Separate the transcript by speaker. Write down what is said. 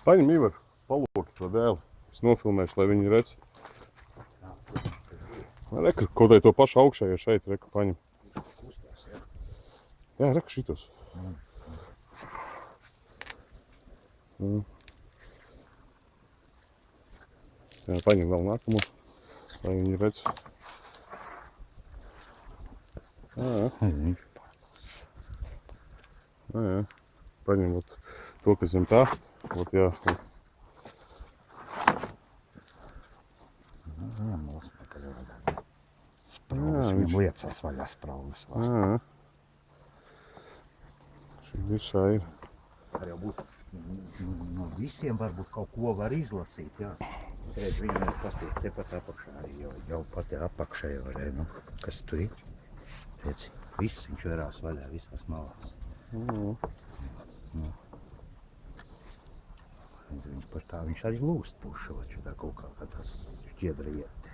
Speaker 1: Paņem Ivar, paloki to dēli. Es nofilmēšu, lai viņi redz. Reku, kaut vai to pašu augšējo šeit, reku, paņem. Jā, reku šitos. Jā, paņem vēl nākamo, lai viņi redz. Jā. Paņem to, kas zem tā. Jā.
Speaker 2: Viņam liecās vaļā spraugas.
Speaker 1: Šī visā ir.
Speaker 2: Var jau būt, no visiem varbūt kaut ko var izlasīt, jā. Redz, viņam ir pasties tepat apakšā arī, jau pat te apakšā jau varēja, nu, kas tur ir. Redz, viss viņš verās vaļā, visās malās. Viņš par tā, viņš arī lūst pušot, tā kaut kā tas šķiedra iet.